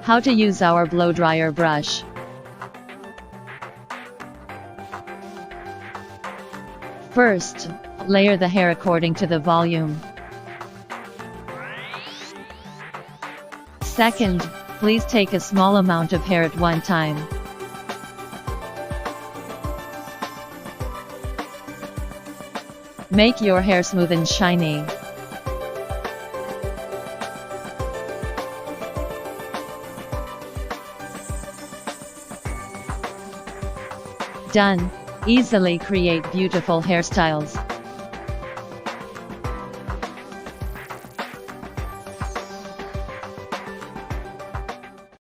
How to use our blow dryer brush. First, layer the hair according to the volume. Second, please take a small amount of hair at one time. Make your hair smooth and shiny. Done. Easily create beautiful hairstyles.